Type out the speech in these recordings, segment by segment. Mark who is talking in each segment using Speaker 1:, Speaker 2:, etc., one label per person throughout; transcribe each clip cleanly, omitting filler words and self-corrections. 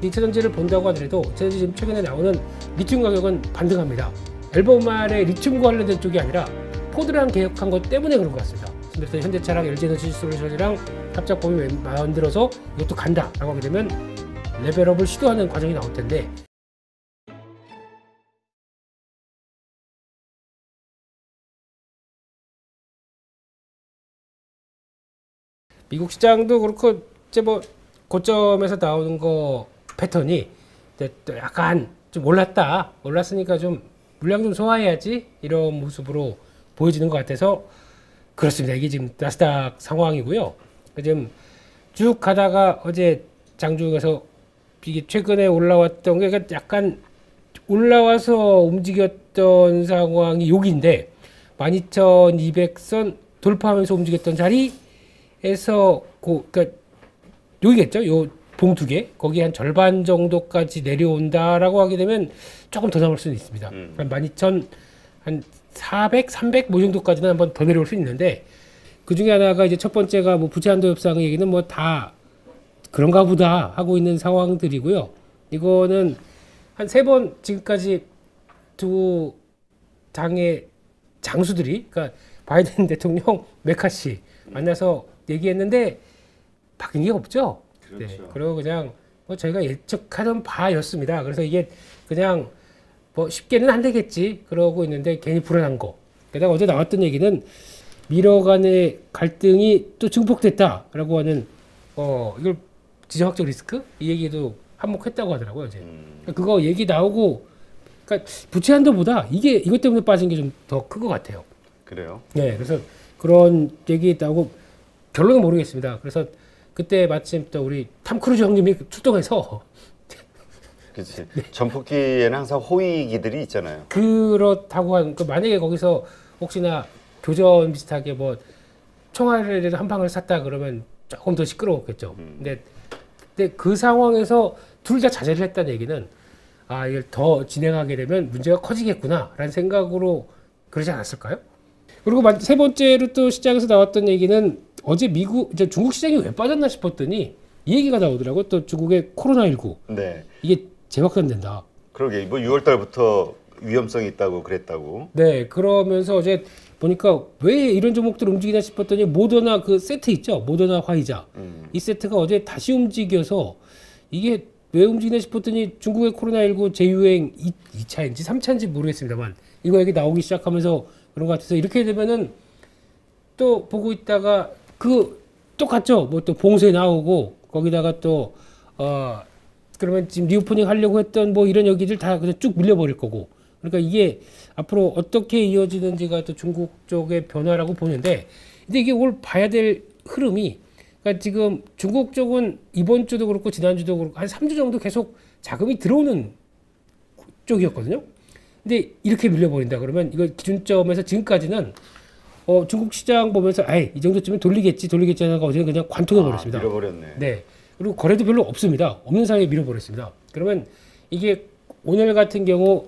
Speaker 1: 2차전지를 본다고 하더라도 2차전지 지금 최근에 나오는 리튬 가격은 반등합니다. 앨범 말에 리튬과 관련된 쪽이 아니라 포드랑 계약한 것 때문에 그런 것 같습니다. 그래서 현대차랑 LG에너지솔루션이랑 합작법이 만들어서 이것도 간다라고 하게 되면 레벨업을 시도하는 과정이 나올 텐데, 미국 시장도 그렇고 이제 뭐 고점에서 나오는 거 패턴이 이제 또 약간 좀 올랐으니까 좀 물량 좀 소화해야지 이런 모습으로 보여지는 것 같아서 그렇습니다. 이게 지금 나스닥 상황이고요. 지금 쭉 가다가 어제 장중에서 이게 최근에 올라왔던 게 약간 올라와서 움직였던 상황이 여기인데 12,200선 돌파하면서 움직였던 자리에서 그러니까 여기겠죠. 요 봉 두 개, 거기 한 절반 정도까지 내려온다라고 하게 되면 조금 더 남을 수는 있습니다. 한 12,000, 한 400, 300 뭐 정도까지는 한번 더 내려올 수 있는데, 그 중에 하나가 이제 첫 번째가 뭐 부채한도 협상 얘기는 뭐 다 그런가 보다 하고 있는 상황들이고요. 이거는 한 3번 지금까지 두 당의 장수들이, 그러니까 바이든 대통령, 메카시 만나서 얘기했는데 바뀐 게 없죠.
Speaker 2: 그렇죠.
Speaker 1: 네, 그리고 그냥 뭐 저희가 예측하던 바였습니다. 그래서 이게 그냥 뭐 쉽게는 안 되겠지 그러고 있는데 괜히 불안한 거. 게다가 어제 나왔던 얘기는 미러 간의 갈등이 또 증폭됐다라고 하는 이걸 지정학적 리스크 이 얘기도 한몫했다고 하더라고요. 어제. 그거 얘기 나오고, 그러니까 부채 한도보다 이것 때문에 빠진 게 좀 더 큰 것 같아요.
Speaker 2: 그래요?
Speaker 1: 네, 그래서 그런 얘기 나오고 결론은 모르겠습니다. 그래서 그때 마침 또 우리 탐 크루즈 형님이 출동해서
Speaker 2: 그렇지. 네. 전폭기에는 항상 호위기들이 있잖아요.
Speaker 1: 그렇다고 만약에 거기서 혹시나 교전 비슷하게 뭐 총알을 한 방을 쐈다 그러면 조금 더 시끄러웠겠죠. 근데 그 상황에서 둘 다 자제를 했다는 얘기는 이걸 더 진행하게 되면 문제가 커지겠구나라는 생각으로 그러지 않았을까요? 그리고 세 번째로 또 시장에서 나왔던 얘기는 어제 이제 중국 시장이 왜 빠졌나 싶었더니 이 얘기가 나오더라고요. 또 중국의 코로나19.
Speaker 2: 네.
Speaker 1: 이게 재확산된다.
Speaker 2: 그러게, 뭐 6월 달부터 위험성이 있다고 그랬다고.
Speaker 1: 네, 그러면서 어제 보니까 왜 이런 종목들 움직이나 싶었더니 모더나 그 세트 있죠? 모더나 화이자. 이 세트가 어제 다시 움직여서 이게 왜 움직이나 싶었더니 중국의 코로나19 재유행 2차인지 3차인지 모르겠습니다만 이거 얘기 나오기 시작하면서 그런 것 같아서, 이렇게 되면은 또 보고 있다가 똑같죠? 뭐 또 봉쇄 나오고 거기다가 또 그러면 지금 리오프닝 하려고 했던 뭐 이런 얘기들 다 그냥 쭉 밀려버릴 거고, 그러니까 이게 앞으로 어떻게 이어지는지가 또 중국 쪽의 변화라고 보는데, 근데 이게 오늘 봐야 될 흐름이, 그러니까 지금 중국 쪽은 이번 주도 그렇고 지난주도 그렇고 한 3주 정도 계속 자금이 들어오는 쪽이었거든요. 근데 이렇게 밀려버린다 그러면 이거 기준점에서 지금까지는 중국 시장 보면서 이 정도쯤은 돌리겠지 하다가 어제는 그냥 관통해 버렸습니다.
Speaker 2: 밀어버렸네.
Speaker 1: 네. 그리고 거래도 별로 없습니다. 없는 사이에 밀어버렸습니다. 그러면 이게 오늘 같은 경우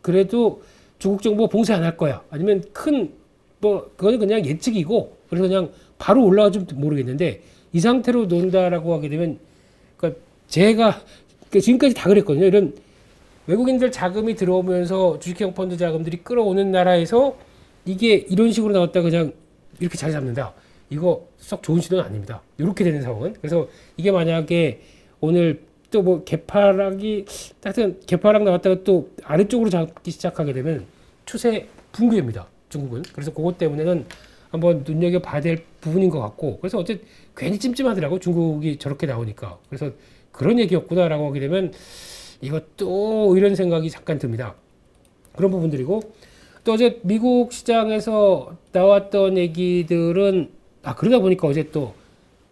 Speaker 1: 그래도 중국 정부가 봉쇄 안 할 거야, 아니면 그거는 그냥 예측이고 그래서 그냥 바로 올라가지 모르겠는데, 이 상태로 논다라고 하게 되면, 그러니까 제가 지금까지 다 그랬거든요. 이런 외국인들 자금이 들어오면서 주식형 펀드 자금들이 끌어오는 나라에서 이게 이런 식으로 나왔다 그냥 이렇게 자리 잡는다, 이거 썩 좋은 시도는 아닙니다. 이렇게 되는 상황은. 그래서 이게 만약에 오늘 또 뭐 개파락 나왔다가 또 아래쪽으로 잡기 시작하게 되면 추세 붕괴입니다, 중국은. 그래서 그것 때문에는 한번 눈여겨봐야 될 부분인 것 같고, 그래서 어제 괜히 찜찜하더라고, 중국이 저렇게 나오니까. 그래서 그런 얘기였구나라고 하게 되면 이것도 이런 생각이 잠깐 듭니다. 그런 부분들이고, 또 어제 미국 시장에서 나왔던 얘기들은 그러다 보니까 어제 또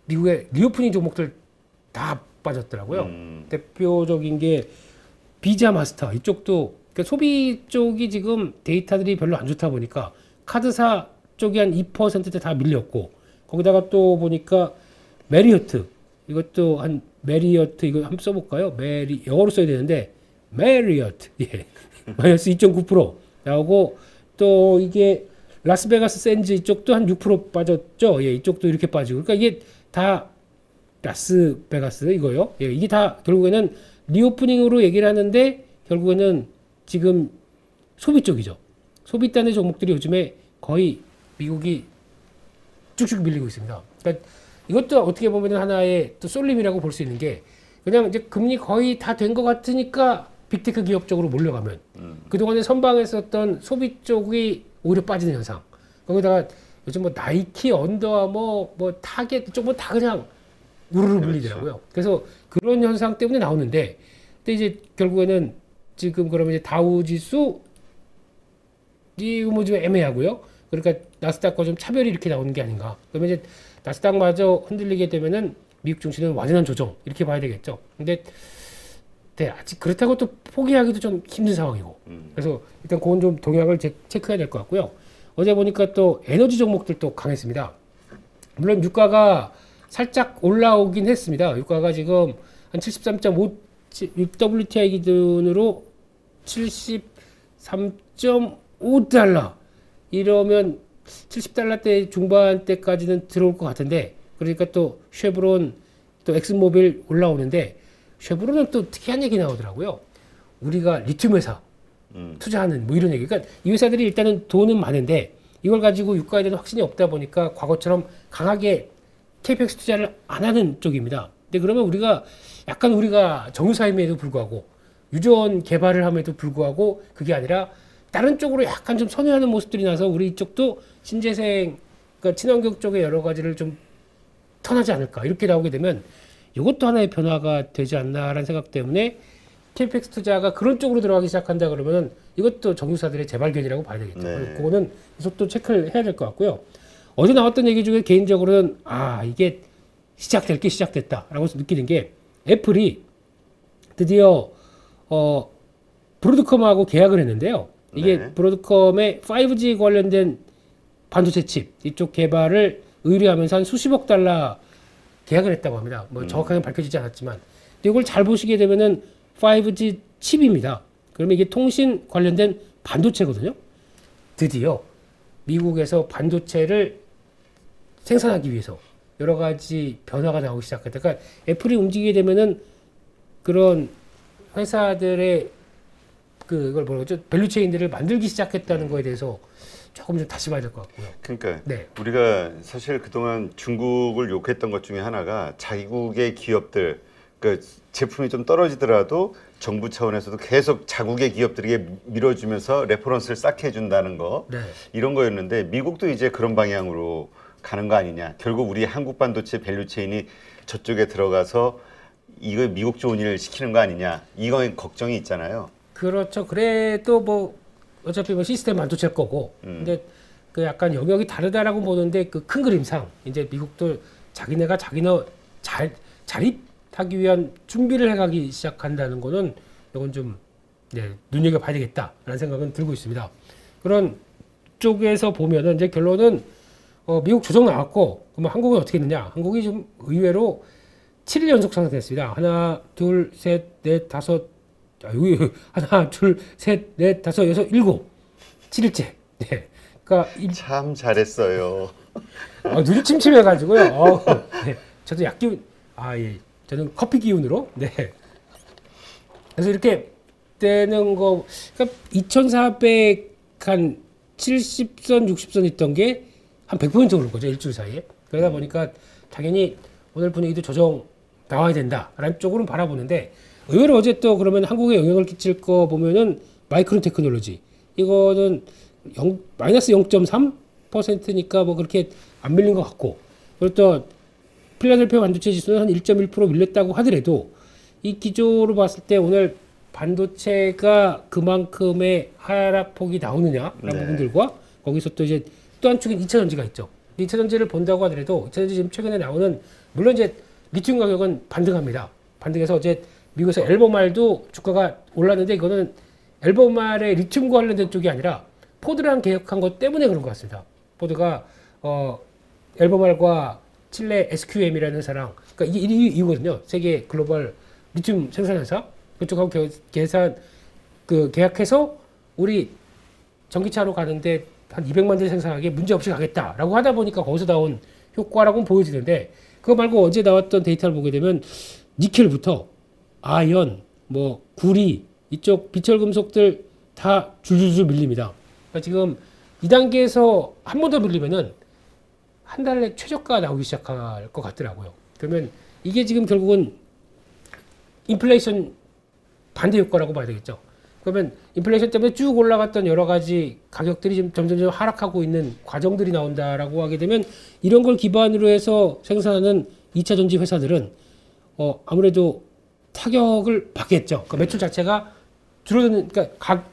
Speaker 1: 미국의 리오프닝 종목들 다 빠졌더라고요. 대표적인 게 비자 마스터 이쪽도, 그러니까 소비 쪽이 지금 데이터들이 별로 안 좋다 보니까 카드사 쪽이 한 2%대 다 밀렸고, 거기다가 또 보니까 메리어트, 이것도 한 메리어트, 이거 한번 써볼까요? 영어로 써야 되는데 메리어트, 마이너스 2.9% 나오고, 또 이게 라스베가스 샌즈 이쪽도 한 6% 빠졌죠. 이쪽도 이렇게 빠지고, 그러니까 이게 다 라스베가스 이거요. 예, 이게 다 결국에는 리오프닝으로 얘기를 하는데 결국에는 지금 소비 쪽이죠. 소비단의 종목들이 요즘에 거의 미국이 쭉쭉 밀리고 있습니다. 그러니까 이것도 어떻게 보면 하나의 또 쏠림이라고 볼 수 있는 게 그냥 이제 금리 거의 다 된 것 같으니까 빅테크 기업 쪽으로 몰려가면 그동안에 선방했었던 소비 쪽이 오히려 빠지는 현상. 거기다가 요즘 뭐 나이키, 언더아머, 뭐 타겟 이쪽 뭐 다 그냥 우르르 밀리더라고요. 그래서 그런 현상 때문에 나오는데 근데 이제 결국에는 지금 그러면 이제 다우지수 이뭐 좀 애매하고요. 그러니까 나스닥과 좀 차별이 이렇게 나오는 게 아닌가. 그러면 이제 나스닥마저 흔들리게 되면은 미국 증시는 완연한 조정 이렇게 봐야 되겠죠. 근데 네, 아직 그렇다고 또 포기하기도 좀 힘든 상황이고. 그래서 일단 그건 좀 동향을 체크해야 될 것 같고요. 어제 보니까 또 에너지 종목들도 강했습니다. 물론 유가가 살짝 올라오긴 했습니다. 유가가 지금 한 73.5 WTI 기준으로 73.5달러 이러면 70달러대 중반대까지는 들어올 것 같은데 그러니까 또 쉐브론 또 엑슨모빌 올라오는데 쉐브론은 또 특이한 얘기 나오더라고요. 우리가 리튬 회사 투자하는 뭐 이런 얘기. 그러니까 이 회사들이 일단은 돈은 많은데 이걸 가지고 유가에 대한 확신이 없다 보니까 과거처럼 강하게 KPX 투자를 안 하는 쪽입니다. 근데 그러면 우리가 정유사임에도 불구하고 유전 개발을 함에도 불구하고 그게 아니라 다른 쪽으로 약간 좀 선회하는 모습들이 나서 우리 이쪽도 신재생, 그러니까 친환경 쪽에 여러 가지를 좀 턴하지 않을까 이렇게 나오게 되면 이것도 하나의 변화가 되지 않나라는 생각 때문에 KPX 투자가 그런 쪽으로 들어가기 시작한다 그러면은 이것도 정유사들의 재발견이라고 봐야 되겠죠.
Speaker 2: 네.
Speaker 1: 그거는 계속 또 체크를 해야 될 것 같고요. 어제 나왔던 얘기 중에 개인적으로는 이게 시작될 게 시작됐다라고 느끼는 게 애플이 드디어 브로드컴하고 계약을 했는데요. 이게
Speaker 2: 네.
Speaker 1: 브로드컴의 5G 관련된 반도체 칩 이쪽 개발을 의뢰하면서 한 수십억 달러 계약을 했다고 합니다. 뭐 정확하게 밝혀지지 않았지만 근데 이걸 잘 보시게 되면은 5G 칩입니다. 그러면 이게 통신 관련된 반도체거든요. 드디어 미국에서 반도체를 생산하기 위해서 여러 가지 변화가 나오기 시작했다. 그러니까 애플이 움직이게 되면은 그런 회사들의 그걸 뭐라고 하죠? 밸류체인들을 만들기 시작했다는 거에 대해서 조금 좀 다시 봐야 될 것 같고요.
Speaker 2: 그러니까
Speaker 1: 네.
Speaker 2: 우리가 사실 그동안 중국을 욕했던 것 중에 하나가 자국의 기업들 그 제품이 좀 떨어지더라도 정부 차원에서도 계속 자국의 기업들에게 밀어주면서 레퍼런스를 쌓게 해준다는 거
Speaker 1: 네.
Speaker 2: 이런 거였는데 미국도 이제 그런 방향으로 가는 거 아니냐. 결국 우리 한국 반도체 밸류체인이 저쪽에 들어가서 이거 미국 좋은 일을 시키는 거 아니냐. 이거에 걱정이 있잖아요.
Speaker 1: 그렇죠. 그래도 뭐 어차피 뭐 시스템 반도체일 거고. 근데 그 약간 영역이 다르다라고 보는데 그 큰 그림상 이제 미국도 자기네가 자립하기 위한 준비를 해가기 시작한다는 거는 이건 좀 눈여겨봐야 되겠다라는 생각은 들고 있습니다. 그런 쪽에서 보면은 이제 결론은 미국 조정 나왔고 그러면 한국은 어떻게 했느냐? 한국이 좀 의외로 7일 연속 상승했습니다. 하나, 둘, 셋, 넷, 다섯. 하나, 둘, 셋, 넷, 다섯, 여섯, 일곱. 7일째. 네. 그러니까
Speaker 2: 참 잘했어요.
Speaker 1: 눈이 침침해가지고요. 네. 저도 약기운, 예. 저는 커피 기운으로. 네. 그래서 이렇게 되는 거, 그러니까 2,400, 한 70선, 60선 있던 게 한 100% 오른 거죠. 일주일 사이에. 그러다 보니까 당연히 오늘 분위기도 조정 나와야 된다라는 쪽으로는 바라보는데 의외로 어제 또 그러면 한국에 영향을 끼칠 거 보면은 마이크론 테크놀로지 이거는 마이너스 0.3%니까 뭐 그렇게 안 밀린 것 같고 그리고 또 필라델피아 반도체 지수는 한 1.1% 밀렸다고 하더라도 이 기조로 봤을 때 오늘 반도체가 그만큼의 하락폭이 나오느냐라는 부분들과 거기서 또 이제 또 한쪽엔 2차 전지가 있죠. 2차 전지를 본다고 하더라도 2차 전지 지금 최근에 나오는 물론 이제 리튬 가격은 반등합니다. 반등해서 어제 미국에서 엘버말도 주가가 올랐는데 이거는 엘버말의 리튬 관련된 쪽이 아니라 포드랑 계약한 것 때문에 그런 것 같습니다. 포드가 엘버말과 칠레 SQM이라는 회사랑 그러니까 이거거든요. 세계 글로벌 리튬 생산 회사 그쪽하고 계약해서 우리 전기차로 가는데 한 200만 대 생산하기에 문제 없이 가겠다라고 하다 보니까 거기서 나온 효과라고는 보여지는데 그거 말고 어제 나왔던 데이터를 보게 되면 니켈부터 아연, 뭐 구리 이쪽 비철 금속들 다 줄줄줄 밀립니다. 그러니까 지금 이 단계에서 한 번 더 밀리면은 한 달 내 최저가 나오기 시작할 것 같더라고요. 그러면 이게 지금 결국은 인플레이션 반대 효과라고 봐야 되겠죠. 그러면 인플레이션 때문에 쭉 올라갔던 여러 가지 가격들이 지금 점점 하락하고 있는 과정들이 나온다라고 하게 되면 이런 걸 기반으로 해서 생산하는 2차 전지 회사들은 아무래도 타격을 받겠죠. 그러니까 매출 자체가 줄어드는, 그러니까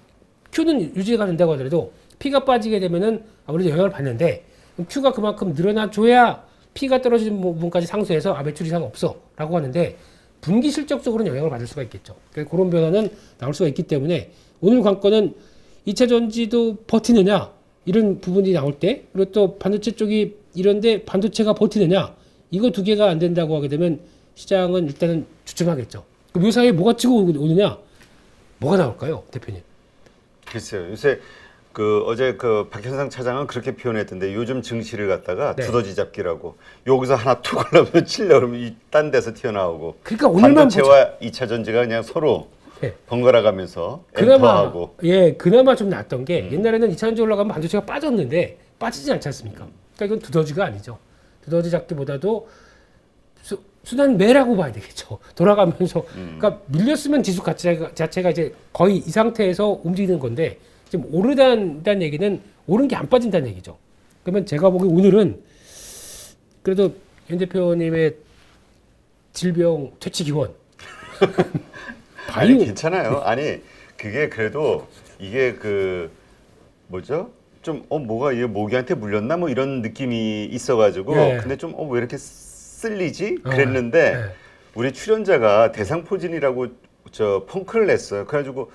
Speaker 1: Q는 유지가 된다고 하더라도 P가 빠지게 되면은 아무래도 영향을 받는데 그럼 Q가 그만큼 늘어나줘야 P가 떨어지는 부분까지 상쇄해서 매출 이상 없어라고 하는데 분기 실적적으로는 영향을 받을 수가 있겠죠. 그러니까 그런 변화는 나올 수가 있기 때문에 오늘 관건은 2차 전지도 버티느냐 이런 부분이 나올 때 그리고 또 반도체 쪽이 이런데 반도체가 버티느냐 이거 두 개가 안 된다고 하게 되면 시장은 일단은 주춤하겠죠. 그럼 요 사이에 뭐가 치고 오느냐 뭐가 나올까요, 대표님?
Speaker 2: 글쎄요. 요새 어제 박현상 차장은 그렇게 표현했던데 요즘 증시를 갖다가
Speaker 1: 네.
Speaker 2: 두더지 잡기라고 여기서 하나 툭 올라오면 칠려 그러면 딴 데서 튀어나오고
Speaker 1: 그러니까 오늘만
Speaker 2: 반도체와 2차 전지가 그냥 서로
Speaker 1: 네.
Speaker 2: 번갈아 가면서
Speaker 1: 그나마
Speaker 2: 엔터하고
Speaker 1: 그나마 좀 낫던 게 옛날에는 2차 전지 올라가면 반도체가 빠졌는데 빠지지 않지 않습니까? 그러니까 이건 두더지가 아니죠. 두더지 잡기보다도 순환 매라고 봐야 되겠죠. 돌아가면서 그러니까 밀렸으면 지수 자체가 이제 거의 이 상태에서 움직이는 건데 지금 오르다는 얘기는 오른 게 안 빠진다는 얘기죠. 그러면 제가 보기 오늘은 그래도 현 대표님의 질병 퇴치 기원
Speaker 2: 아니 괜찮아요. 아니 그게 그래도 이게 뭐죠? 좀 뭐가 얘 모기한테 물렸나 뭐 이런 느낌이 있어가지고 근데 좀 왜 이렇게 쓸리지? 그랬는데
Speaker 1: 네.
Speaker 2: 우리 출연자가 대상포진이라고 펑크를 냈어요. 그래가지고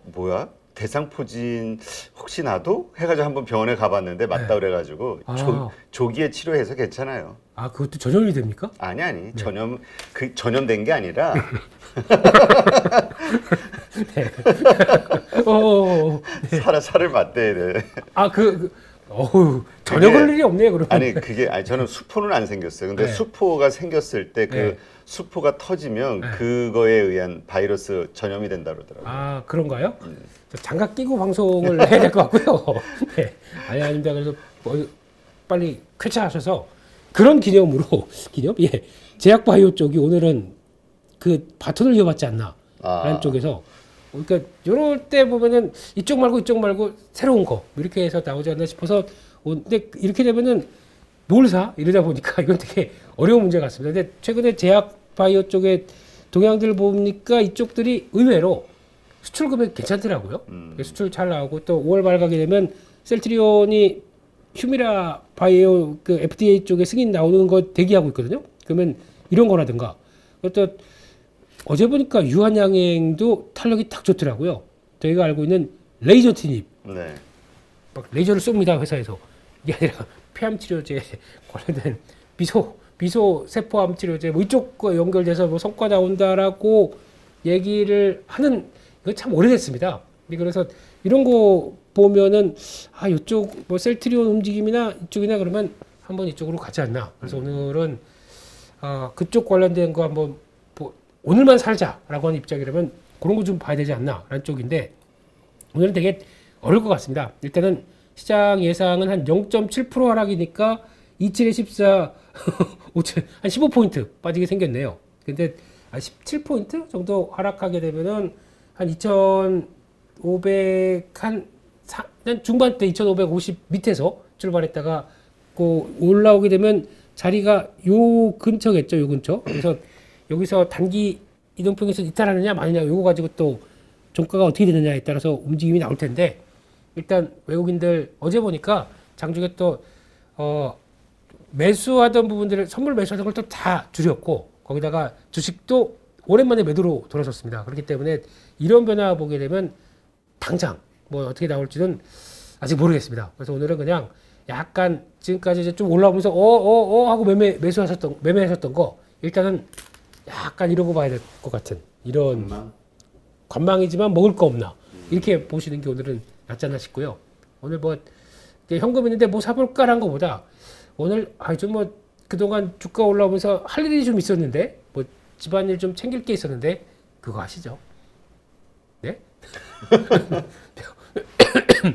Speaker 2: 뭐야? 대상포진 혹시 나도? 해가지고 한번 병원에 가봤는데 맞다 그래가지고 조기에 치료해서 괜찮아요.
Speaker 1: 그것도 전염이 됩니까?
Speaker 2: 아니 전염된 게 아니라
Speaker 1: 네.
Speaker 2: 살을 맞대야 돼.
Speaker 1: 전혀 그럴 일이 없네요, 그러면.
Speaker 2: 아니 저는 수포는 안 생겼어요. 근데 수포가 생겼을 때 수포가 터지면 그거에 의한 바이러스 전염이 된다 그러더라고요.
Speaker 1: 그런가요? 장갑 끼고 방송을 해야 될 것 같고요. 네. 아닙니다. 그래서 빨리 쾌차하셔서 그런 기념? 예. 제약바이오 쪽이 오늘은 그 바톤을 이어받지 않나. 라는 쪽에서. 그러니까 요럴 때 보면은 이쪽 말고 새로운 거 이렇게 해서 나오지 않나 싶어서 근데 이렇게 되면은 뭘 사? 이러다 보니까 이건 되게 어려운 문제 같습니다. 근데 최근에 제약바이오 쪽에 동향들 보니까 이쪽들이 의외로 수출 금액 괜찮더라고요. 수출 잘 나오고 또 5월 말 가게 되면 셀트리온이 휴미라 바이오 FDA 쪽에 승인 나오는 거 대기하고 있거든요. 그러면 이런 거라든가 또 어제 보니까 유한양행도 탄력이 딱 좋더라고요. 저희가 알고 있는 레이저 티닙.
Speaker 2: 네.
Speaker 1: 막 레이저를 쏩니다, 회사에서. 이게 아니라 폐암 치료제 관련된 비소 세포암 치료제 뭐 이쪽과 연결돼서 뭐 성과 나온다라고 얘기를 하는 이거 참 오래됐습니다. 그래서 이런 거 보면은 이쪽 뭐 셀트리온 움직임이나 이쪽이나 그러면 한번 이쪽으로 가지 않나. 그래서 오늘은 그쪽 관련된 거 한번 오늘만 살자라고 하는 입장이라면 그런 거 좀 봐야 되지 않나 라는 쪽인데 오늘은 되게 어려울 것 같습니다. 일단은 시장 예상은 한 0.7% 하락이니까 27에 14 한 15포인트 빠지게 생겼네요. 근데 17포인트 정도 하락하게 되면은 한 2,500 한 중반대 2,550 밑에서 출발했다가 올라오게 되면 자리가 요 근처겠죠. 요 근처. 그래서 여기서 단기 이동평균선 이탈하느냐 마느냐 요거 가지고 또 종가가 어떻게 되느냐에 따라서 움직임이 나올 텐데 일단 외국인들 어제 보니까 장중에 또 매수하던 부분들을 선물 매수하던 걸 또 다 줄였고 거기다가 주식도 오랜만에 매도로 돌아섰습니다. 그렇기 때문에 이런 변화 보게 되면 당장 뭐 어떻게 나올지는 아직 모르겠습니다. 그래서 오늘은 그냥 약간 지금까지 이제 좀 올라오면서 하고 매매하셨던 거 일단은 약간 이러고 봐야 될 것 같은 이런 관망이지만 먹을 거 없나 이렇게 보시는 게 오늘은 낫지 않나 싶고요. 오늘 뭐 현금 있는데 뭐 사볼까라는 것보다 오늘 좀 뭐 그동안 주가 올라오면서 할 일이 좀 있었는데 뭐 집안일 좀 챙길 게 있었는데 그거 하시죠. 네?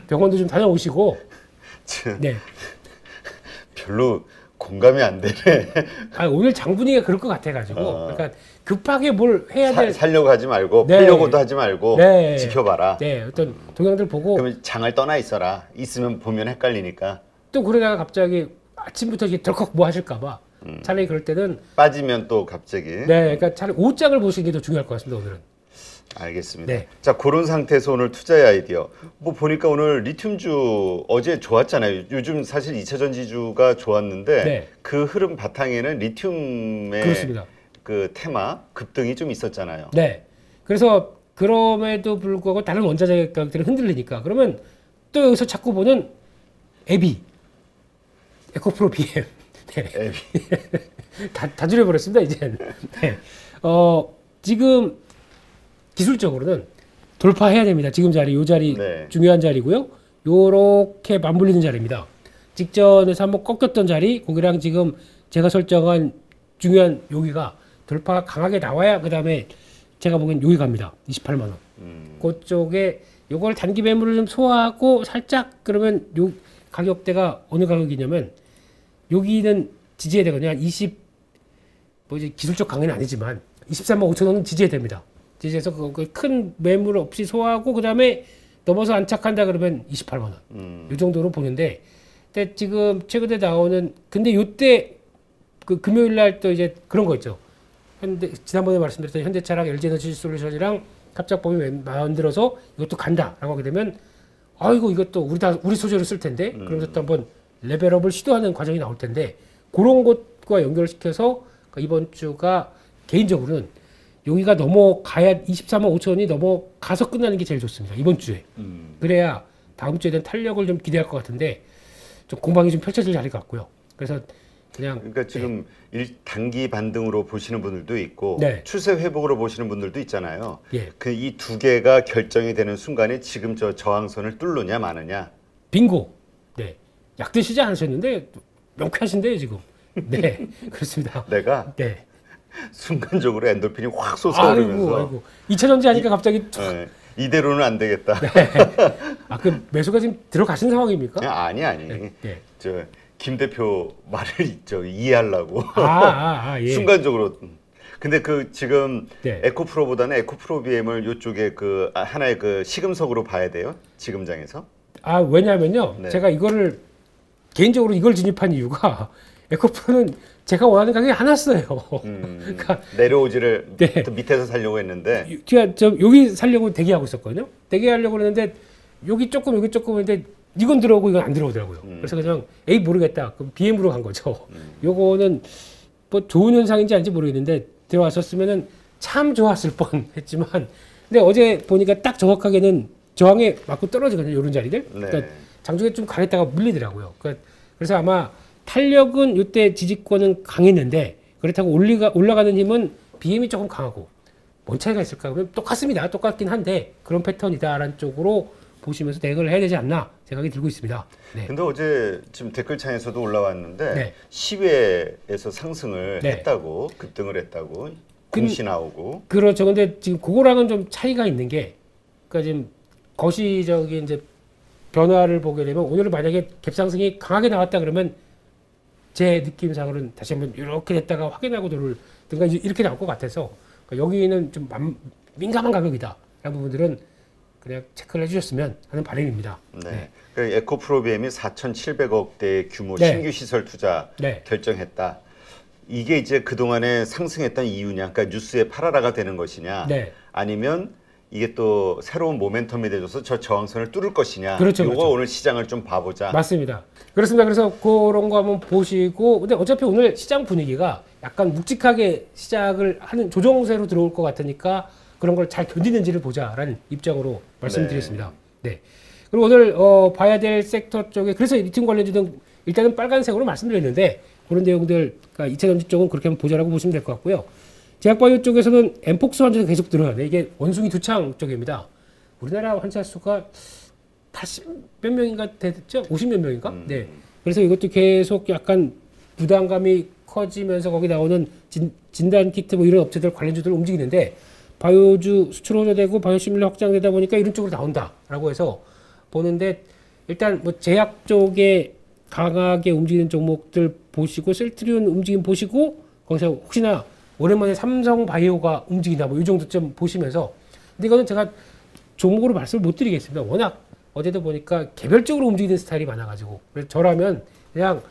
Speaker 1: 병원도 좀 다녀오시고. 네.
Speaker 2: 별로 공감이 안 되네.
Speaker 1: 아, 오늘 장분위기가 그럴 것 같아가지고 그러니까 급하게 뭘 해야 될
Speaker 2: 살려고 하지 말고
Speaker 1: 네.
Speaker 2: 팔려고도 하지 말고
Speaker 1: 네.
Speaker 2: 지켜봐라.
Speaker 1: 네, 어떤 동향들 보고
Speaker 2: 그러면 장을 떠나 있어라. 있으면 보면 헷갈리니까.
Speaker 1: 또 그러다가 갑자기 아침부터 이렇게 덜컥 뭐 하실까봐 차라리 그럴 때는
Speaker 2: 빠지면 또 갑자기.
Speaker 1: 네, 그러니까 차라리 옷장을 보시는 게 더 중요할 것 같습니다 오늘은.
Speaker 2: 알겠습니다.
Speaker 1: 네.
Speaker 2: 자, 그런 상태에서 오늘 투자의 아이디어. 뭐 보니까 오늘 리튬주 어제 좋았잖아요. 요즘 사실 2차 전지주가 좋았는데
Speaker 1: 네.
Speaker 2: 그 흐름 바탕에는 리튬의
Speaker 1: 그렇습니다.
Speaker 2: 그 테마 급등이 좀 있었잖아요.
Speaker 1: 네. 그래서 그럼에도 불구하고 다른 원자재 가격들이 흔들리니까 그러면 또 여기서 자꾸 보는 에비, 에코프로 BM. 네.
Speaker 2: 에비.
Speaker 1: 다 줄여버렸습니다 이제는. 네. 지금 기술적으로는 돌파해야 됩니다. 지금 자리, 요 자리
Speaker 2: 네.
Speaker 1: 중요한 자리고요. 요렇게 맞물리는 자리입니다. 직전에서 한번 꺾였던 자리, 거기랑 지금 제가 설정한 중요한 여기가 돌파가 강하게 나와야 그 다음에 제가 보기엔 여기 갑니다. 28만 원. 그쪽에 요걸 단기 매물을 좀 소화하고 살짝 그러면 요 가격대가 어느 가격이냐면 여기는 지지해야 되거든요. 한 20, 뭐 이제 기술적 강의는 아니지만 23만 5천 원은 지지해야 됩니다. 지지해서 큰 매물 없이 소화하고 그 다음에 넘어서 안착한다 그러면 28만 원. 이 정도로 보는데, 근데 지금 최근에 나오는 근데 요때 그 금요일 날 또 이제 그런 거 있죠. 지난번에 말씀드렸던 현대차랑 LG에너지솔루션이랑 합작법이 만들어서 이것도 간다라고 하게 되면 아이고 이것도 우리 소재로 쓸 텐데 그러면서 또 한번 레벨업을 시도하는 과정이 나올 텐데 그런 것과 연결시켜서 이번 주가 개인적으로는 여기가 넘어가야 24만 5천 원이 넘어가서 끝나는 게 제일 좋습니다. 이번 주에. 그래야 다음 주에 대한 탄력을 좀 기대할 것 같은데 좀 공방이 좀 펼쳐질 자리 같고요. 그래서 그냥
Speaker 2: 그러니까 지금 단기 반등으로 보시는 분들도 있고
Speaker 1: 네.
Speaker 2: 추세 회복으로 보시는 분들도 있잖아요.
Speaker 1: 예.
Speaker 2: 그 이 두 개가 결정이 되는 순간에 지금 저 저항선을 뚫느냐 마느냐.
Speaker 1: 빙고. 네. 약 드시지 않으셨는데 명쾌하신데요 지금. 네. 그렇습니다.
Speaker 2: 내가
Speaker 1: 네.
Speaker 2: 순간적으로 엔돌핀이 확 솟아오르면서
Speaker 1: 아이고. 2차 전지 하니까 갑자기 툭.
Speaker 2: 네, 이대로는 안 되겠다.
Speaker 1: 아, 그 매수가 지금 들어가신 상황입니까?
Speaker 2: 아니.
Speaker 1: 네.
Speaker 2: 저 김 대표 말을 이해하려고
Speaker 1: 예.
Speaker 2: 순간적으로. 근데 그 지금
Speaker 1: 네.
Speaker 2: 에코프로보다는 에코프로 BM을 이쪽에 그 하나의 그 시금석으로 봐야 돼요. 지금장에서.
Speaker 1: 아, 왜냐면요.
Speaker 2: 네.
Speaker 1: 제가 이거를 개인적으로 이걸 진입한 이유가 에코프로는 제가 원하는 가격이 안 왔어요. 그러니까
Speaker 2: 내려오지를
Speaker 1: 네.
Speaker 2: 또 밑에서 살려고 했는데
Speaker 1: 제가 여기 살려고 대기하고 있었거든요. 대기하려고 했는데 여기 조금 했는데 이건 들어오고 이건 안 들어오더라고요. 그래서 그냥 에이 모르겠다. 그럼 BM으로 간 거죠. 요거는 뭐 좋은 현상인지 아닌지 모르겠는데 들어왔었으면은 참 좋았을 뻔했지만 근데 어제 보니까 딱 정확하게는 저항에 맞고 떨어지거든요. 이런 자리들.
Speaker 2: 네.
Speaker 1: 그러니까 장중에 좀 가랬다가 밀리더라고요. 그래서 아마 탄력은 이때 지지권은 강했는데 그렇다고 올라가는 힘은 BM이 조금 강하고 뭔 차이가 있을까? 그러면 똑같습니다. 똑같긴 한데 그런 패턴이다라는 쪽으로 보시면서 대응을 해야 되지 않나 생각이 들고 있습니다. 네.
Speaker 2: 근데 어제 지금 댓글창에서도 올라왔는데
Speaker 1: 네.
Speaker 2: 10회에서 상승을
Speaker 1: 네.
Speaker 2: 했다고 급등을 했다고 공시 나오고
Speaker 1: 그렇죠. 근데 지금 그거랑은 좀 차이가 있는 게 그러니까 지금 거시적인 이제 변화를 보게 되면 오늘 만약에 갭상승이 강하게 나왔다 그러면 제 느낌상으로는 다시 한번 이렇게 됐다가 확인하고 들어올든가 이렇게 나올 것 같아서 그러니까 여기는 좀 민감한 가격이다. 라는 부분들은 그냥 체크를 해주셨으면 하는 바람입니다.
Speaker 2: 네.
Speaker 1: 네.
Speaker 2: 그 에코프로비엠이 4,700억대 규모
Speaker 1: 네.
Speaker 2: 신규 시설 투자
Speaker 1: 네.
Speaker 2: 결정했다. 이게 이제 그동안에 상승했던 이유냐? 그러니까 뉴스에 팔아라가 되는 것이냐?
Speaker 1: 네.
Speaker 2: 아니면 이게 또 새로운 모멘텀이 돼줘서 저 저항선을 뚫을 것이냐?
Speaker 1: 그렇죠,
Speaker 2: 이거
Speaker 1: 그렇죠.
Speaker 2: 오늘 시장을 좀 봐보자.
Speaker 1: 맞습니다. 그렇습니다. 그래서 그런 거 한번 보시고 근데 어차피 오늘 시장 분위기가 약간 묵직하게 시작을 하는 조정세로 들어올 것 같으니까 그런 걸 잘 견디는지를 보자라는 입장으로 말씀드렸습니다. 네. 그리고 오늘 봐야 될 섹터 쪽에 그래서 리튬 관련주는 일단은 빨간색으로 말씀드렸는데 그런 내용들 그러니까 2차 전지 쪽은 그렇게 한번 보자라고 보시면 될 것 같고요. 제약바이오 쪽에서는 엠폭스 환자가 계속 늘어나네. 이게 원숭이 두창 쪽입니다. 우리나라 환자 수가 80 몇 명인가 됐죠? 50 몇 명인가? 네. 그래서 이것도 계속 약간 부담감이 커지면서 거기 나오는 진단 키트 뭐 이런 업체들 관련주들 움직이는데 바이오주 수출 호조되고 바이오시밀러 확장되다 보니까 이런 쪽으로 나온다라고 해서 보는데 일단 뭐 제약 쪽에 강하게 움직이는 종목들 보시고 셀트리온 움직임 보시고 거기서 혹시나 오랜만에 삼성 바이오가 움직이나 뭐 이 정도쯤 보시면서 근데 이거는 제가 종목으로 말씀을 못 드리겠습니다. 워낙 어제도 보니까 개별적으로 움직이는 스타일이 많아가지고 그래서 저라면 그냥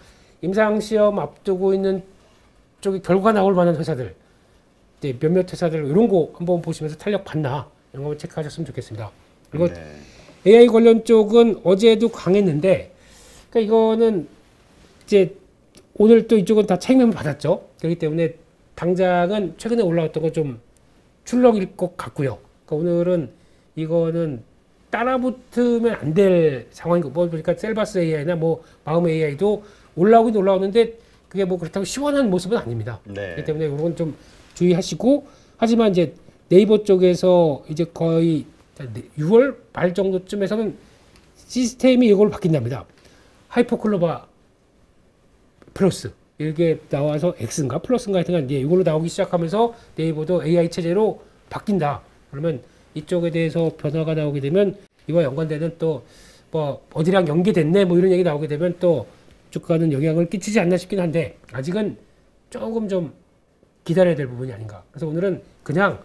Speaker 1: 임상시험 앞두고 있는 쪽이 결과 나올 만한 회사들 이제 몇몇 회사들 이런 거 한번 보시면서 탄력 봤나 이런 거 체크하셨으면 좋겠습니다. 그리고
Speaker 2: 네.
Speaker 1: AI 관련 쪽은 어제도 강했는데 그러니까 이거는 이제 오늘 또 이쪽은 다 차익매물 받았죠. 그렇기 때문에 당장은 최근에 올라왔던 거 좀 출렁일 것 같고요. 그러니까 오늘은 이거는 따라붙으면 안 될 상황인 거. 뭐 보니까 셀바스 AI나 뭐 마음 AI도 올라오긴 올라오는데 그게 뭐 그렇다고 시원한 모습은 아닙니다.
Speaker 2: 네.
Speaker 1: 그렇기 때문에 이건 좀 주의하시고 하지만 이제 네이버 쪽에서 이제 거의 6월 말 정도쯤에서는 시스템이 이걸 바뀐답니다. 하이퍼클로바 플러스 이게 나와서 X인가 플러스인가 하여튼간 이제 이걸로 나오기 시작하면서 네이버도 AI 체제로 바뀐다. 그러면 이쪽에 대해서 변화가 나오게 되면 이와 연관되는 또 뭐 어디랑 연계됐네 뭐 이런 얘기 나오게 되면 또 주가는 영향을 끼치지 않나 싶긴 한데 아직은 조금 좀 기다려야 될 부분이 아닌가. 그래서 오늘은 그냥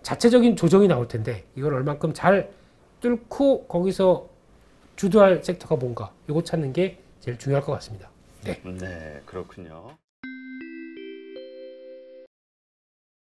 Speaker 1: 자체적인 조정이 나올 텐데 이걸 얼만큼 잘 뚫고 거기서 주도할 섹터가 뭔가 이거 찾는 게 제일 중요할 것 같습니다. 네.
Speaker 2: 네, 그렇군요.